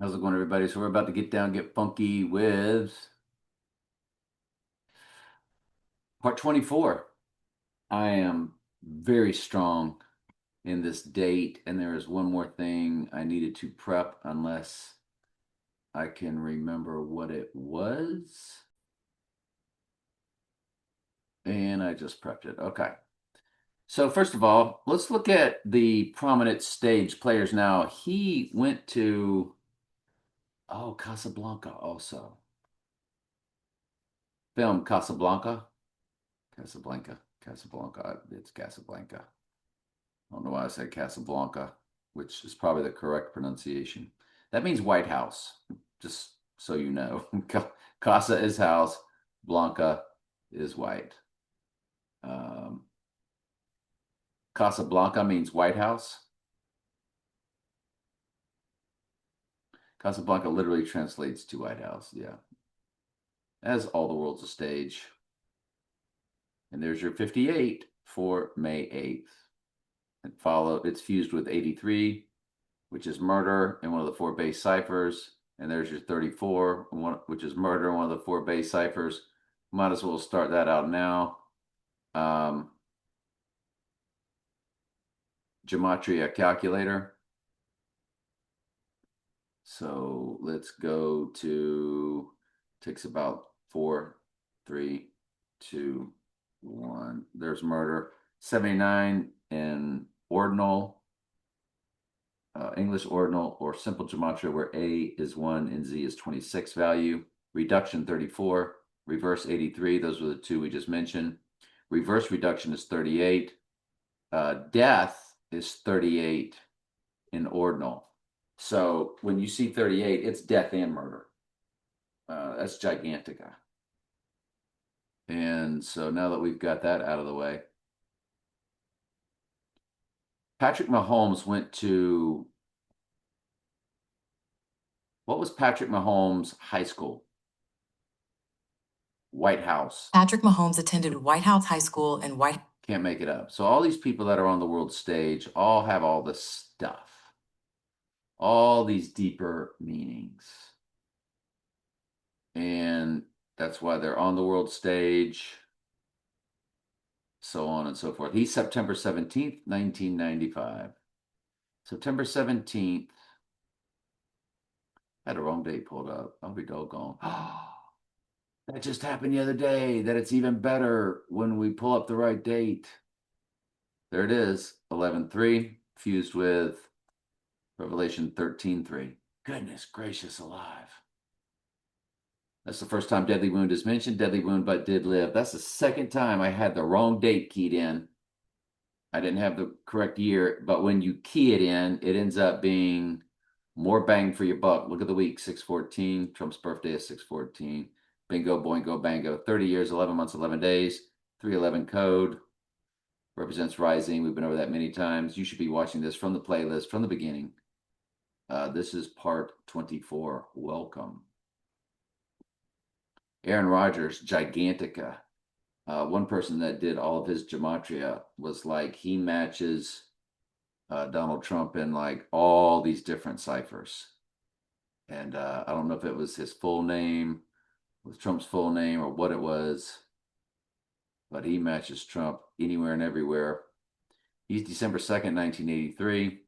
How's it going, everybody? So we're about to get funky with part 24. I am very strong in this date, and there is one more thing I needed to prep unless I can remember what it was. And I just prepped it. Okay. So first of all, let's look at the prominent stage players now. He went to, Casablanca also. Film Casablanca. Casablanca. It's Casablanca. I don't know why I said Casablanca, which is probably the correct pronunciation. That means White House, just so you know. Casa is house, Blanca is white. Um, Casablanca means White House. Casablanca literally translates to White House, yeah. As all the world's a stage. And there's your 58 for May 8th. It's fused with 83, which is murder in one of the four base ciphers. And there's your 34, which is murder in one of the four base ciphers. Might as well start that out now. Gematria calculator. So let's go to, takes about 4, 3, 2, 1. There's murder. 79 in ordinal, English ordinal or simple gematria, where A is 1 and Z is 26 value. Reduction 34, reverse 83. Those were the two we just mentioned. Reverse reduction is 38. Death is 38 in ordinal. So when you see 38, it's death and murder. That's Gigantica. And so now that we've got that out of the way, Patrick Mahomes went to, what was Patrick Mahomes' high school? White House. Patrick Mahomes attended White House High School and White. Can't make it up. So all these people that are on the world stage all have all this stuff, all these deeper meanings. And that's why they're on the world stage, so on and so forth. He's September 17th, 1995. September 17th. I had a wrong date pulled up. I'll be doggone. That just happened the other day, that it's even better when we pull up the right date. There it is, 11-3, fused with Revelation 13-3. Goodness gracious alive. That's the first time Deadly Wound is mentioned. Deadly Wound but did live. That's the second time I had the wrong date keyed in. I didn't have the correct year, but when you key it in, it ends up being more bang for your buck. Look at the week, 6/14. Trump's birthday is 6/14. Bingo, boingo, bango. 30 years, 11 months, 11 days. 311 code represents rising. We've been over that many times. You should be watching this from the playlist from the beginning. This is part 24. Welcome. Aaron Rodgers, Gigantica. One person that did all of his gematria was like, he matches Donald Trump in like all these different ciphers. And I don't know if it was his full name, was Trump's full name, or what it was, but he matches Trump anywhere and everywhere. He's December 2nd, 1983.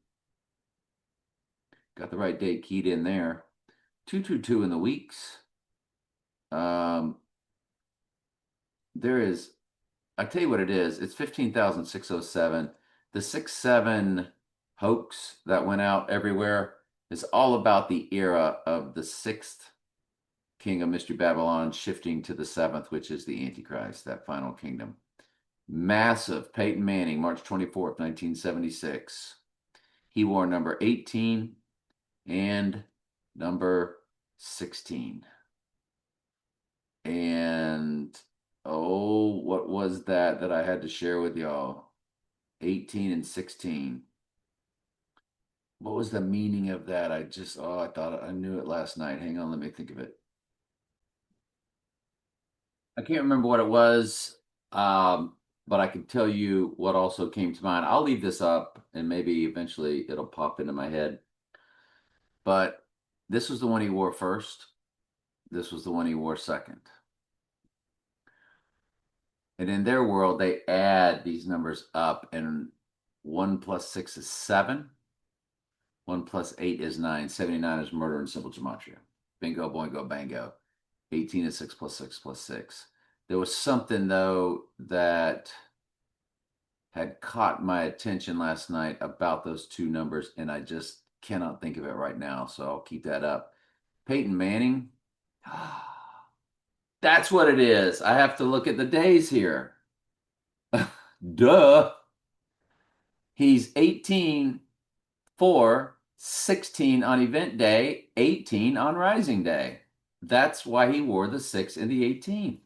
Got the right date keyed in there. 222 in the weeks. There is, I tell you what it is. It's 15,607. The 6-7 hoax that went out everywhere is all about the era of the sixth king of Mystery Babylon shifting to the seventh, which is the Antichrist, that final kingdom. Massive. Peyton Manning, March 24th, 1976. He wore number 18 and number 16. And oh, what was that I had to share with y'all? 18 and 16. What was the meaning of that? I thought I knew it last night. Hang on, let me think of it. I can't remember what it was, but I can tell you what also came to mind. I'll leave this up and maybe eventually it'll pop into my head. But This was the one he wore first. This was the one he wore second. And in their world, they add these numbers up, and 1 plus 6 is 7. 1 plus 8 is 9. 79 is murder in simple gematria. Bingo, boingo, bango. 18 is 6 plus 6 plus 6. There was something, though, that had caught my attention last night about those two numbers, and I just cannot think of it right now, so I'll keep that up. Peyton Manning. That's what it is. I have to look at the days here. Duh. He's 18 for 16 on event day, 18 on rising day. That's why he wore the 6 and the 18.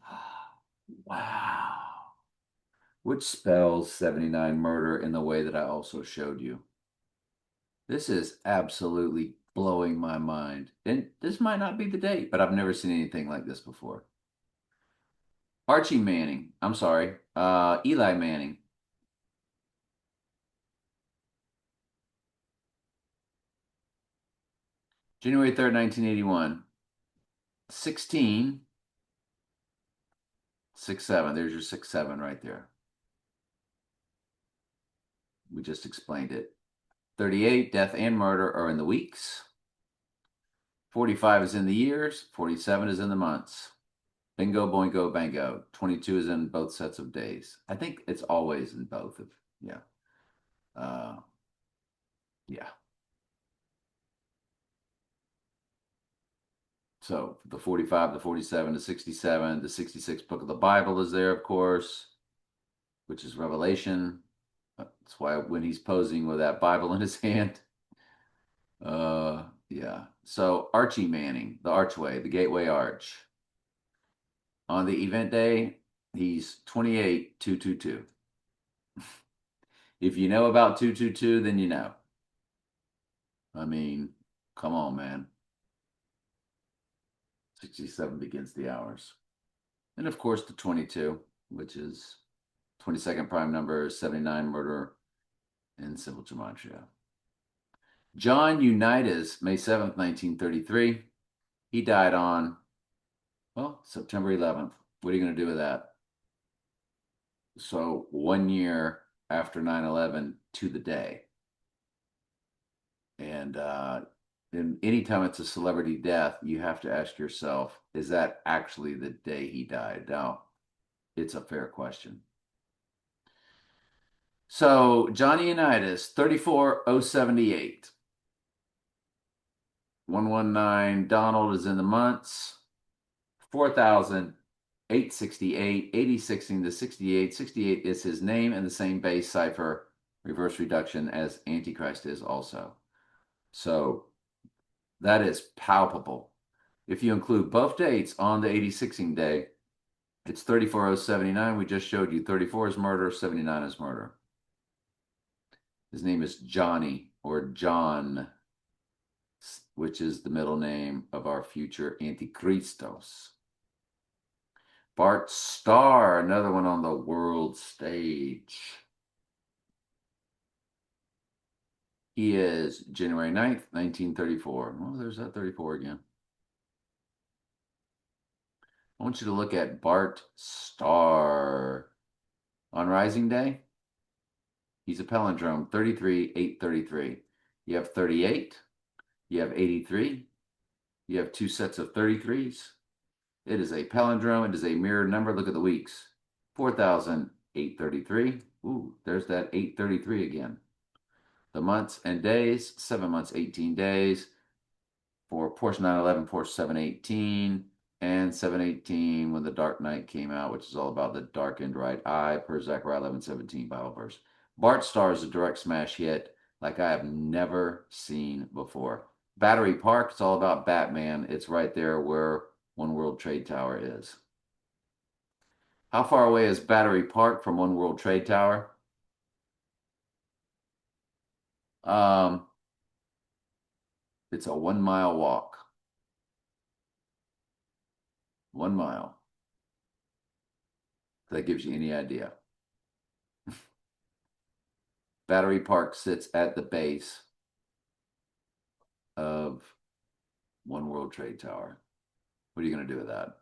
Wow. Which spells 79 murder in the way that I also showed you. This is absolutely blowing my mind. And this might not be the date, but I've never seen anything like this before. Archie Manning. I'm sorry. Eli Manning. January 3rd, 1981. 16. 6-7. There's your 6-7 right there. We just explained it. 38, death and murder are in the weeks. 45 is in the years. 47 is in the months. Bingo, boingo, bango. 22 is in both sets of days. I think it's always in both of, yeah. Yeah. So the 45, the 47, the 67, the 66 book of the Bible is there, of course, which is Revelation. That's why when he's posing with that Bible in his hand. Yeah. So Archie Manning, the archway, the gateway arch. On the event day, he's 28,222. If you know about 222, then you know. I mean, come on, man. 67 begins the hours. And of course, the 22, which is 22nd prime number, 79 murder in simple gematria. John Unitas, May 7th, 1933. He died on, well, September 11th. What are you going to do with that? So 1 year after 9/11 to the day. And anytime it's a celebrity death, you have to ask yourself, is that actually the day he died? Now, it's a fair question. So Johnny Unitas, 34,078. 119. Donald is in the months. 4,868. 86ing to 68. 68 is his name and the same base cipher, reverse reduction, as Antichrist is also. So that is palpable. If you include both dates on the 86ing day, it's 34,079. We just showed you 34 is murder, 79 is murder. His name is Johnny, or John, which is the middle name of our future Antichristos. Bart Starr, another one on the world stage. He is January 9th, 1934. Oh, there's that 34 again. I want you to look at Bart Starr. On Rising Day, he's a palindrome, 33, 833. You have 38, you have 83, you have two sets of 33s. It is a palindrome. It is a mirror number. Look at the weeks. 4,833. Ooh, there's that 833 again. The months and days, 7 months, 18 days. For Porsche 911, Porsche 718, and 718 when the Dark Knight came out, which is all about the darkened right eye, per Zechariah 11:17 Bible verse. Bart Starr is a direct smash hit like I have never seen before. Battery Park, it's all about Batman. It's right there where One World Trade Tower is. How far away is Battery Park from One World Trade Tower? It's a 1 mile walk. 1 mile. If that gives you any idea. Battery Park sits at the base of One World Trade Tower. What are you going to do with that?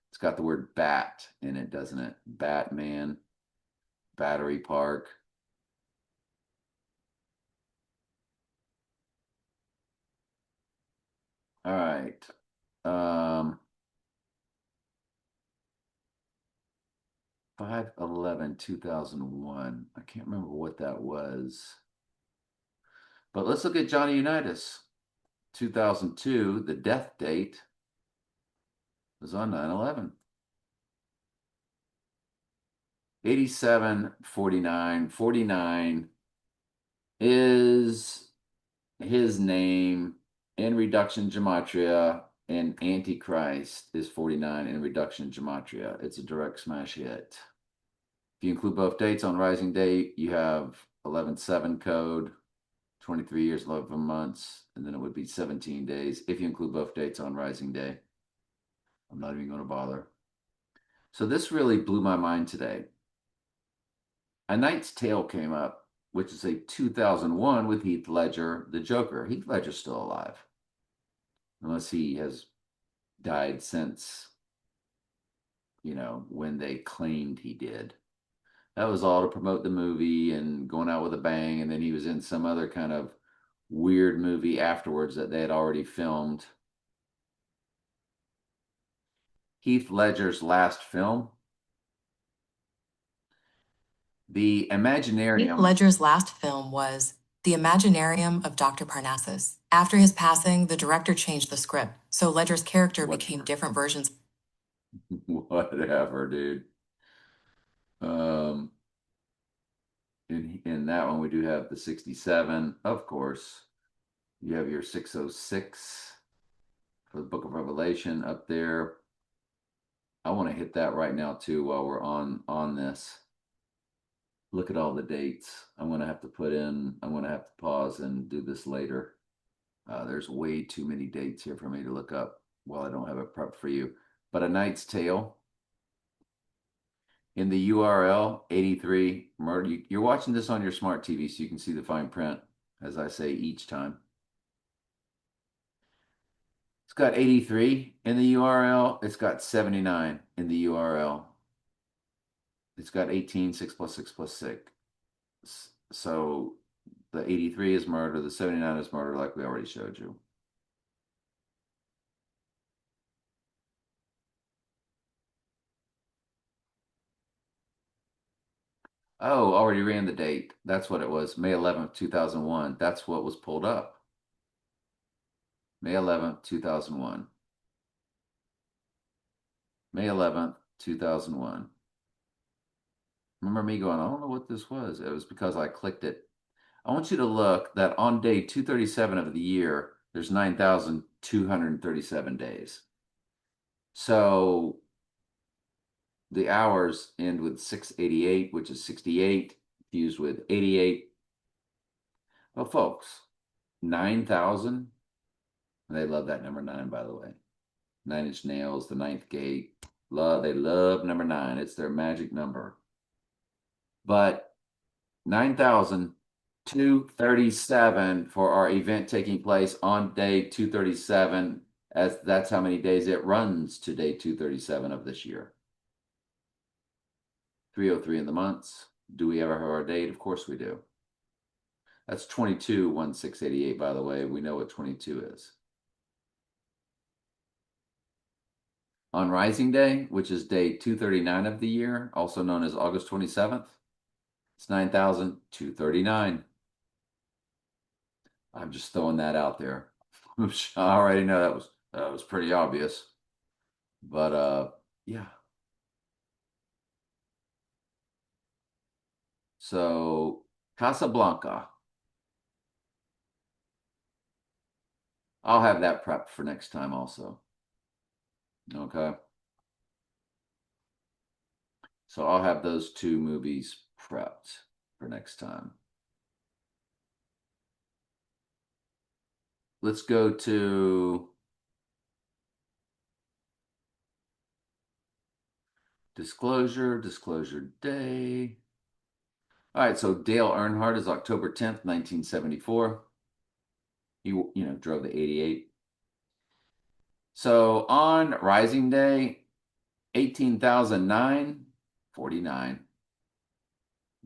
It's got the word bat in it, doesn't it? Batman, Battery Park. All right. Um, 5/11/2001. I can't remember what that was. But let's look at Johnny Unitas. 2002, the death date was on 9/11. 8749. 49 is his name in reduction gematria, and Antichrist is 49 in reduction gematria. It's a direct smash hit. If you include both dates on Rising Day, you have 11/7 code, 23 years, 11 months, and then it would be 17 days if you include both dates on Rising Day. I'm not even going to bother. So this really blew my mind today. A Knight's Tale came up, which is a 2001 with Heath Ledger, the Joker. Heath Ledger's still alive, unless he has died since, when they claimed he did. That was all to promote the movie and going out with a bang. And then he was in some other kind of weird movie afterwards that they had already filmed. Heath Ledger's last film, The Heath Imaginarium. Ledger's last film was The Imaginarium of Dr. Parnassus. After his passing, the director changed the script, so Ledger's character became different versions. Whatever, dude. Um, in that one, we do have the 67, of course. You have your 606 for the Book of Revelation up there. I want to hit that right now too while we're on this. Look at all the dates. I'm going to have to pause and do this later. There's way too many dates here for me to look up while I don't have it prepped for you. But A Knight's Tale. In the URL, 83 murder. You're watching this on your smart TV, so you can see the fine print, as I say each time. It's got 83 in the URL. It's got 79 in the URL. It's got 18, 6 plus 6 plus 6. So the 83 is murder, the 79 is murder, like we already showed you. Oh, already ran the date. That's what it was. May 11th, 2001. That's what was pulled up. May 11th, 2001. May 11th, 2001. Remember me going, I don't know what this was. It was because I clicked it. I want you to look that on day 237 of the year, there's 9,237 days. So the hours end with 688, which is 68, fused with 88. Well, folks, 9,000. They love that number 9, by the way. Nine Inch Nails, the ninth gate. They love number 9. It's their magic number. But 9,237 for our event taking place on day 237, as that's how many days it runs to day 237 of this year. 303 in the months. Do we ever have our date? Of course we do. That's 22/1688, by the way. We know what 22 is. On Rising Day, which is day 239 of the year, also known as August 27th, it's 9,239. I'm just throwing that out there. I already know that was pretty obvious. But yeah. So Casablanca. I'll have that prepped for next time also. Okay. So I'll have those two movies prepped for next time. Let's go to disclosure day. All right, so Dale Earnhardt is October 10th, 1974. He, drove the 88. So on Rising Day, 18,949.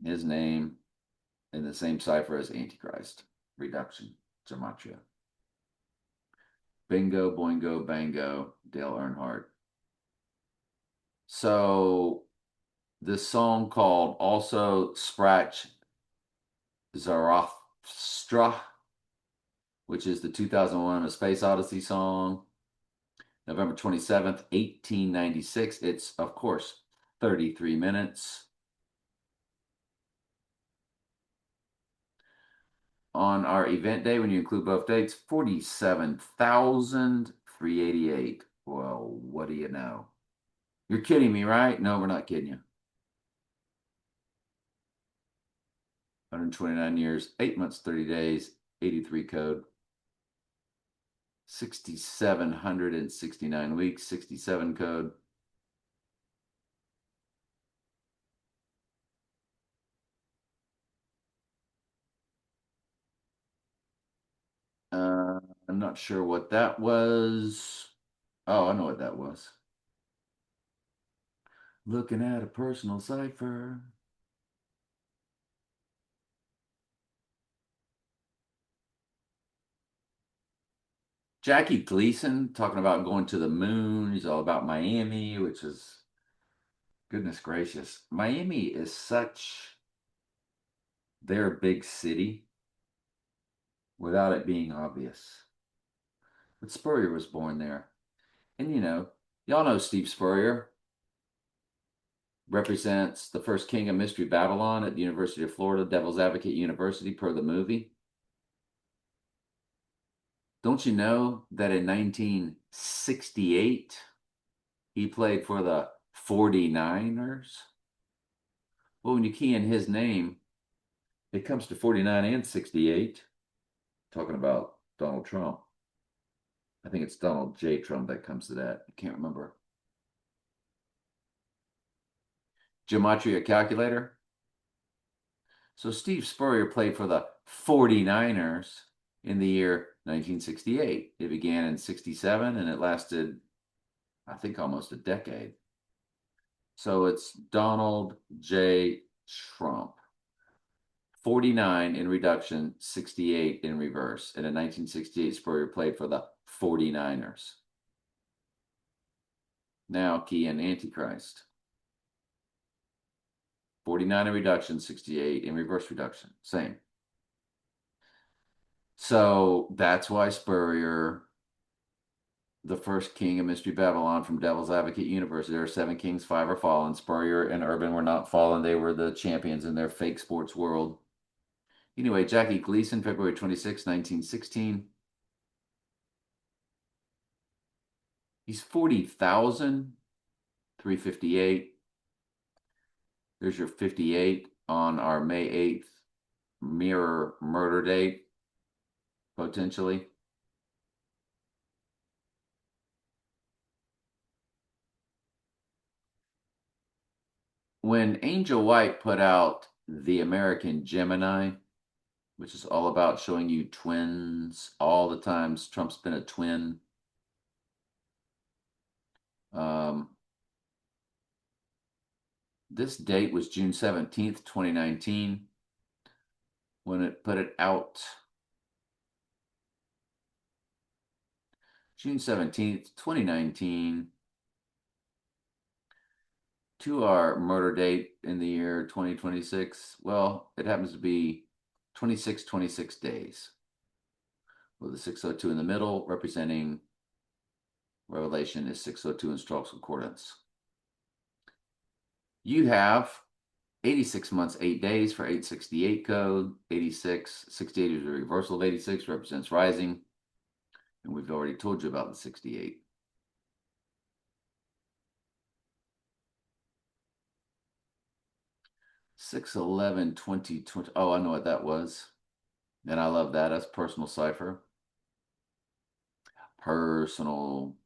His name in the same cipher as Antichrist. Reduction, gematria. Bingo, boingo, bango, Dale Earnhardt. So this song called Also Sprach Zarathustra, which is the 2001 A Space Odyssey song, November 27th, 1896. It's, of course, 33 minutes. On our event day, when you include both dates, 47,388. Well, what do you know? You're kidding me, right? No, we're not kidding you. 129 years, 8 months, 30 days, 83 code. 6,769 weeks, 67 code. I'm not sure what that was. Oh, I know what that was. Looking at a personal cipher. Jackie Gleason talking about going to the moon. He's all about Miami, which is, goodness gracious. Miami is such their big city without it being obvious. But Spurrier was born there. And y'all know Steve Spurrier represents the first king of Mystery Babylon at the University of Florida, Devil's Advocate University, per the movie. Don't you know that in 1968, he played for the 49ers? Well, when you key in his name, it comes to 49 and 68, talking about Donald Trump. I think it's Donald J. Trump that comes to that. I can't remember. Gematria calculator. So Steve Spurrier played for the 49ers in the year 1968. It began in 67 and it lasted, I think, almost a decade. So it's Donald J. Trump. 49 in reduction, 68 in reverse. And in 1968, Spurrier played for the 49ers. Now key in Antichrist. 49 in reduction, 68 in reverse reduction. Same. So that's why Spurrier, the first king of Mystery Babylon from Devil's Advocate University, there are 7 kings, 5 are fallen. Spurrier and Urban were not fallen. They were the champions in their fake sports world. Anyway, Jackie Gleason, February 26, 1916. He's 40,358. There's your 58 on our May 8th mirror murder date, potentially. When Angel White put out The American Gemini, which is all about showing you twins all the times Trump's been a twin. This date was June 17th, 2019, when it put it out. June 17th, 2019, to our murder date in the year 2026. Well, it happens to be 26 days, with the 602 in the middle, representing Revelation is 602 in Strong's Concordance. You have 86 months, 8 days for 868 code. 86, 68 is a reversal of 86, represents rising. And we've already told you about the 68. Six 11 20 20. Oh, I know what that was. And I love that. That's personal cipher. Personal.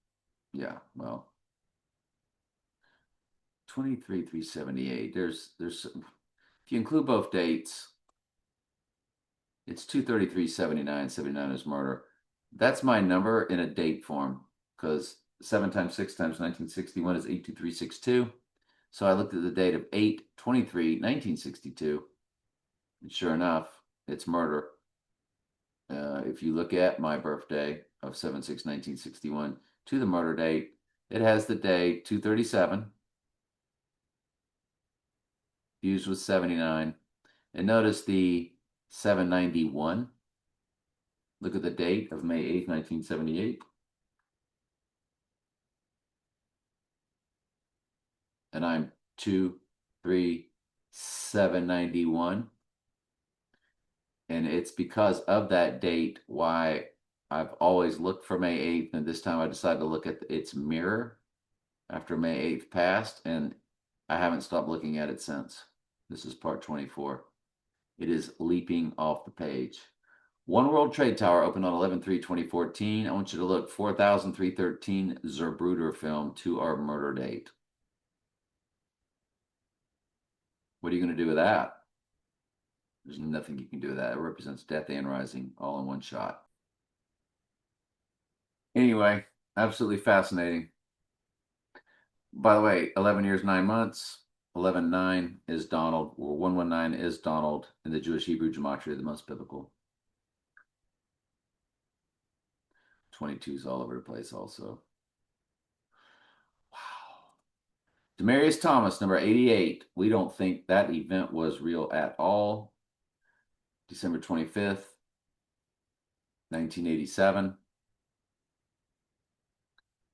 Yeah, well. 23,378. There's if you include both dates, it's 233,79. 79 is murder. That's my number in a date form because 7 times 6 times 1961 is 82362. So I looked at the date of 8/23/1962, and sure enough, it's murder. If you look at my birthday of 7/6/1961 to the murder date, it has the day 237. Fuse was 79. And notice the 791. Look at the date of May 8th, 1978. And I'm 23791. And it's because of that date why I've always looked for May 8th. And this time I decided to look at its mirror after May 8th passed. And I haven't stopped looking at it since. This is part 24. It is leaping off the page. One World Trade Tower opened on 11/3/2014. I want you to look 4313 Zapruder film to our murder date. What are you going to do with that? There's nothing you can do with that. It represents death and rising all in one shot. Anyway, absolutely fascinating. By the way, 11 years, 9 months. 11/9 is Donald, or 119 is Donald in the Jewish Hebrew gematria, the most biblical. 22 is all over the place also. Wow. Demarius Thomas, number 88. We don't think that event was real at all. December 25th, 1987.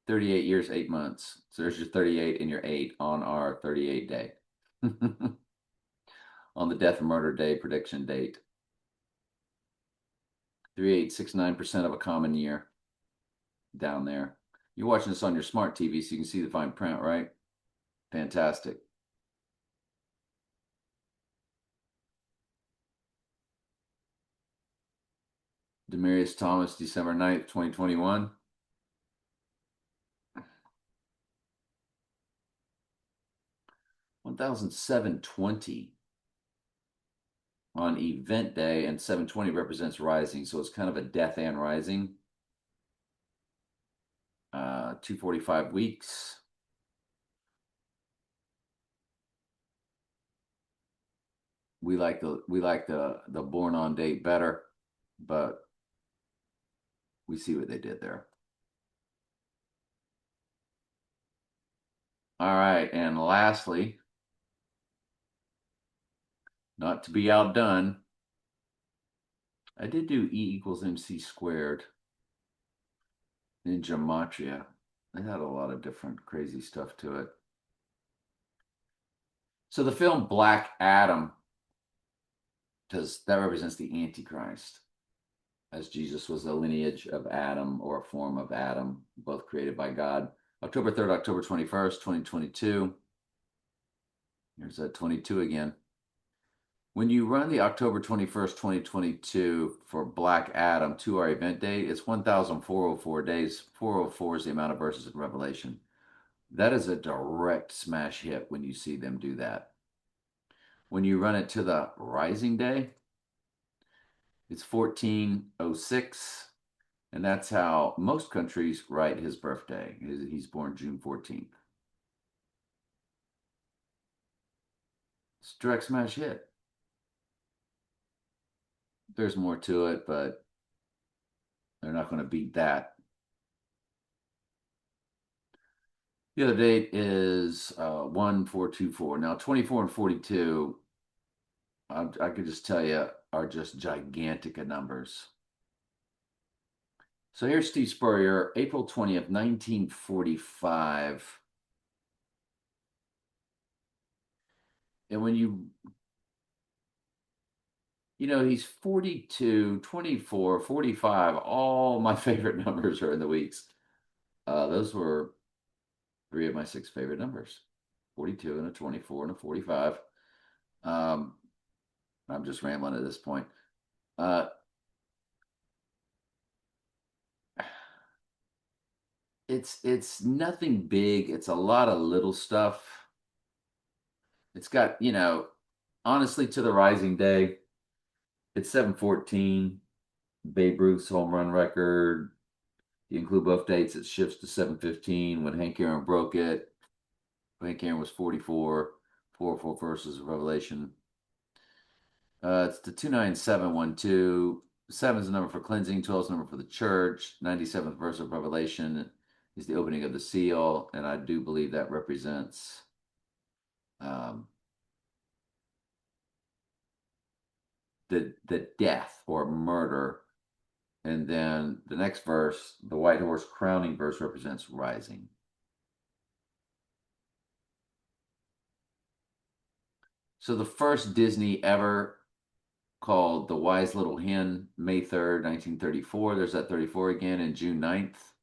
38 years, 8 months. So there's your 38 and your 8 on our 38 day. On the death and murder day prediction date. 3.869% of a common year down there. You're watching this on your smart TV, so you can see the fine print, right? Fantastic. Demarius Thomas, December 9th, 2021. $1,720 on event day, and 720 represents rising, so it's kind of a death and rising. 245 weeks. We like the born on date better, but we see what they did there. All right, and lastly, not to be outdone, I did do E equals MC squared in gematria. It had a lot of different crazy stuff to it. So the film Black Adam, because that represents the Antichrist, as Jesus was a lineage of Adam or a form of Adam, both created by God. October 3rd, October 21st, 2022. Here's that 22 again. When you run the October 21st, 2022 for Black Adam to our event date, it's 1,404 days. 404 is the amount of verses in Revelation. That is a direct smash hit when you see them do that. When you run it to the rising day, it's 1406. And that's how most countries write his birthday. He's born June 14th. It's a direct smash hit. There's more to it, but they're not going to beat that. The other date is 1424. Now, 24 and 42, I could just tell you, are just gigantic numbers. So here's Steve Spurrier, April 20th, 1945. And when he's 42, 24, 45, all my favorite numbers are in the weeks. Those were 3 of my 6 favorite numbers, 42 and a 24 and a 45. I'm just rambling at this point. It's nothing big. It's a lot of little stuff. It's got, honestly, to the rising day, it's 714, Babe Ruth's home run record, You include both dates, it shifts to 715 when Hank Aaron broke it. Hank Aaron was 44, 404 verses of Revelation. It's the 29712. 7 is the number for cleansing, 12 is the number for the church. 97th verse of Revelation is the opening of the seal, and I do believe that represents the death or murder. And then the next verse, the white horse crowning verse, represents rising. So the first Disney ever called The Wise Little Hen, May 3rd, 1934. There's that 34 again, and June 9th.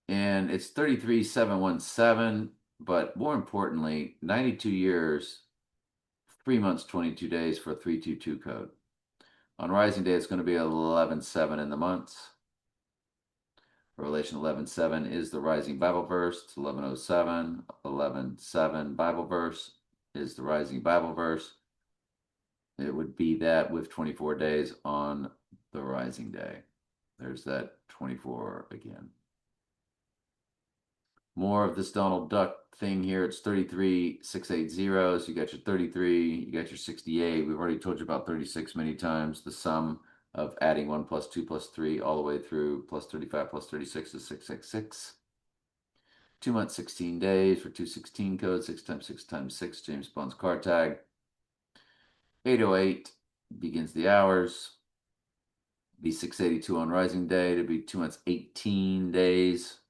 And it's 33717, but more importantly, 92 years, 3 months, 22 days for a 322 code. On Rising Day, it's going to be 11/7 in the months. Revelation 11:7 is the rising Bible verse. It's 11:07. 11:7 Bible verse is the rising Bible verse. It would be that with 24 days on the rising day. There's that 24 again. More of this Donald Duck thing here. It's 33,680. So you got your 33, you got your 68. We've already told you about 36 many times. The sum of adding 1 plus 2 plus 3 all the way through plus 35 plus 36 is 666. 2 months, 16 days for 216 code, 6 times 6 times 6, James Bond's card tag. 808 begins the hours. Be 682 on Rising Day to be 2 months, 18 days.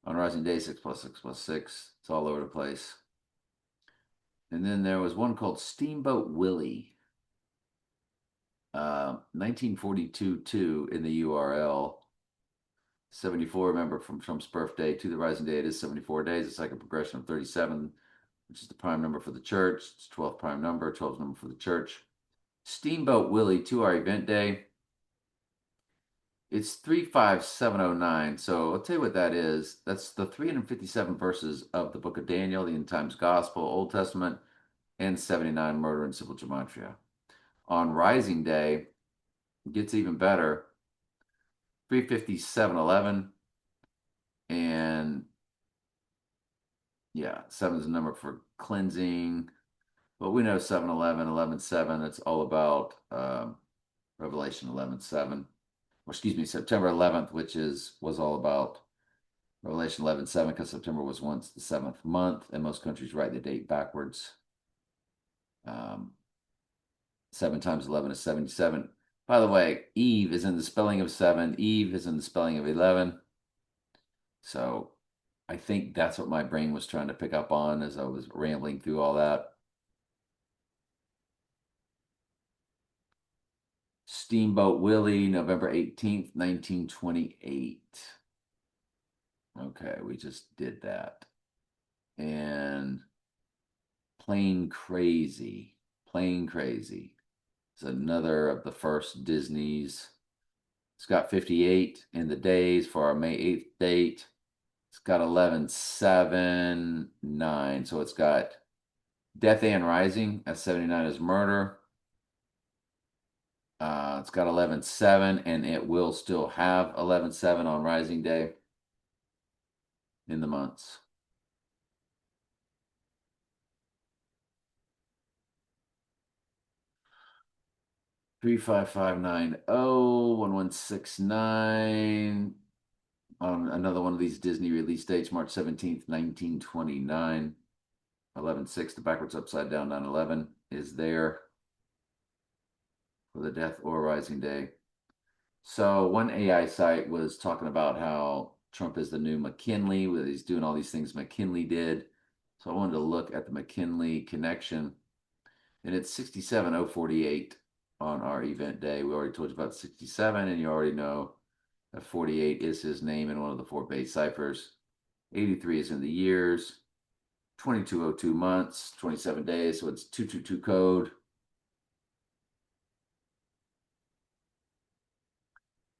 On Rising Day, 6 plus 6 plus 6. It's all over the place. And then there was one called Steamboat Willie. 1942 in the URL. 74, remember, from Trump's birthday to the Rising Day, it is 74 days. It's like a progression of 37, which is the prime number for the church. It's 12th prime number, 12th number for the church. Steamboat Willie to our event day. It's 35709. So I'll tell you what that is. That's the 357 verses of the book of Daniel, the End Times Gospel, Old Testament, and 79 Murder and Civil Gematria. On Rising Day, it gets even better. 35711. And yeah, 7 is the number for cleansing. But we know 711, 11:7. It's all about Revelation 11:7. Or excuse me, September 11th, which was all about Revelation 11:7, because September was once the 7th month, and most countries write the date backwards. 7 times 11 is 77. By the way, Eve is in the spelling of 7. Eve is in the spelling of 11. So I think that's what my brain was trying to pick up on as I was rambling through all that. Steamboat Willie, November 18th, 1928. Okay, we just did that. And Plane Crazy. Plane Crazy. It's another of the first Disneys. It's got 58 in the days for our May 8th date. It's got 11/7/9. So it's got Death and Rising at 79 is murder. It's got 11/7, and it will still have 11/7 on Rising Day in the months. Three five five nine 1169 on another one of these Disney release dates, March 17th, 1929. 11/6, the backwards upside down 9/11 is there for the Death or Rising Day. So one AI site was talking about how Trump is the new McKinley, where he's doing all these things McKinley did. So I wanted to look at the McKinley connection, and it's 67048 on our event day. We already told you about 67, and you already know that 48 is his name in one of the 4 base ciphers. 83 is in the years. 2202 months, 27 days, so it's 222 code.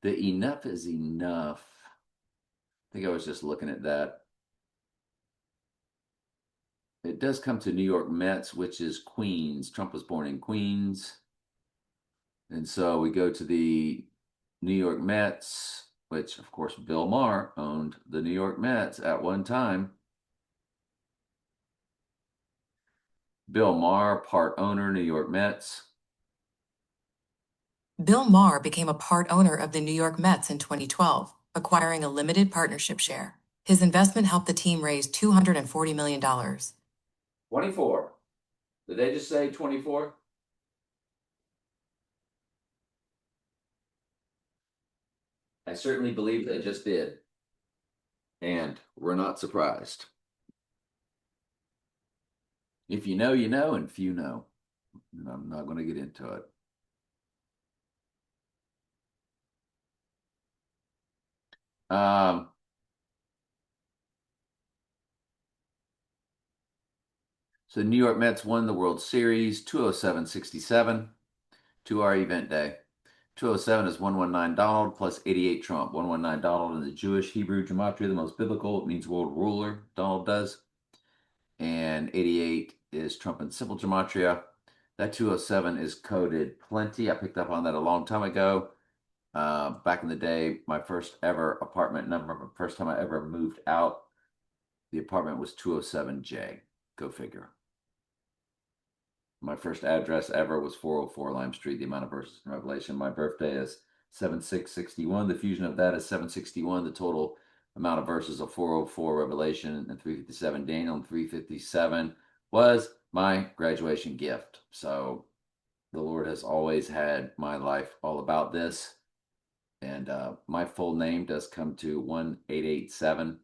The enough is enough. I think I was just looking at that. It does come to New York Mets, which is Queens. Trump was born in Queens. And so we go to the New York Mets, which of course Bill Maher owned the New York Mets at one time. Bill Maher, part owner, New York Mets. Bill Maher became a part owner of the New York Mets in 2012, acquiring a limited partnership share. His investment helped the team raise $240 million. 24. Did they just say 24? I certainly believe they just did. And we're not surprised. If you know, you know, and few know. And I'm not going to get into it. So New York Mets won the World Series 207-67 to our event day. 207 is 119 Donald plus 88 Trump. 119 Donald in the Jewish Hebrew gematria, the most biblical. It means world ruler, Donald does. And 88 is Trump in simple gematria. That 207 is coded plenty. I picked up on that a long time ago. Back in the day, my first ever apartment number, first time I ever moved out, the apartment was 207J. Go figure. My first address ever was 404 Lime Street. The amount of verses in Revelation. My birthday is 7661. The fusion of that is 761. The total amount of verses of 404 Revelation and 357 Daniel and 357 was my graduation gift. So the Lord has always had my life all about this. And my full name does come to 1887,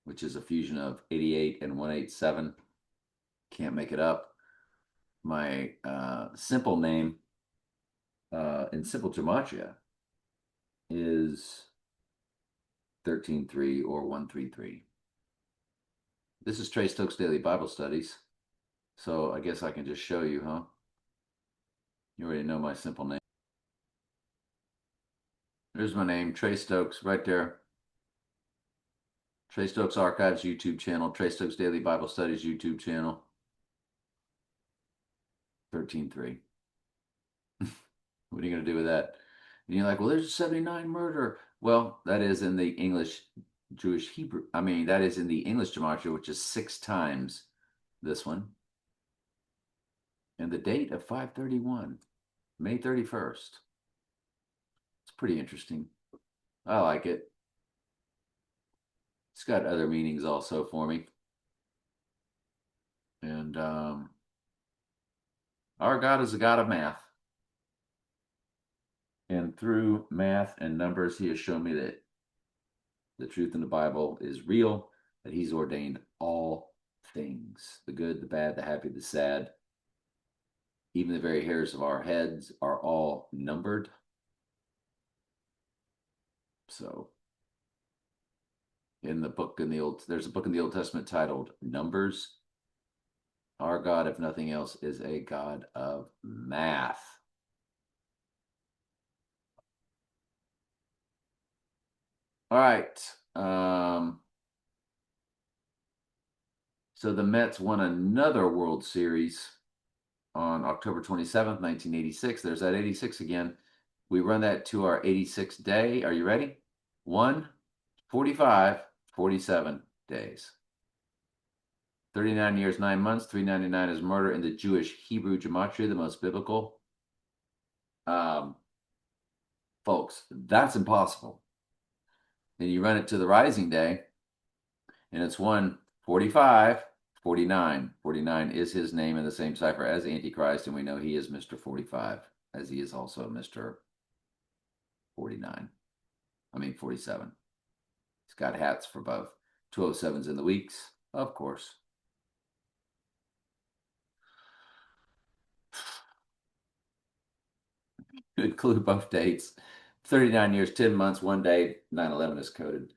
which is a fusion of 88 and 187. Can't make it up. My simple name in simple gematria is 13-3 or 133. This is Trey Stokes Daily Bible Studies. So I guess I can just show you, huh? You already know my simple name. There's my name, Trey Stokes, right there. Trey Stokes Archives YouTube channel, Trey Stokes Daily Bible Studies YouTube channel. 13-3. What are you going to do with that? And you're like, well, there's 79 murder. Well, that is in the English Jewish Hebrew. I mean, that is in the English gematria, which is 6 times this one. And the date of 5/31, May 31st. It's pretty interesting. I like it. It's got other meanings also for me. And our God is a God of math. And through math and numbers, he has shown me that the truth in the Bible is real, that he's ordained all things, the good, the bad, the happy, the sad. Even the very hairs of our heads are all numbered. So there's a book in the Old Testament titled Numbers. Our God, if nothing else, is a God of math. All right. So the Mets won another World Series on October 27th, 1986. There's that 86 again. We run that to our 86th day. Are you ready? 1, 45, 47 days. 39 years, 9 months. 399 is murder in the Jewish Hebrew gematria, the most biblical. Folks, that's impossible. Then you run it to the rising day, and it's 145, 49. 49 is his name in the same cipher as Antichrist, and we know he is Mr. 45, as he is also Mr. 49. I mean 47. He's got hats for both. 207's in the weeks, of course. Include both dates. 39 years, 10 months, 1 day, 9/11 is coded.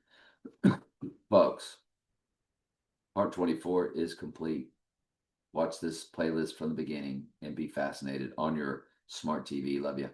Folks, part 24 is complete. Watch this playlist from the beginning and be fascinated on your smart TV. Love you.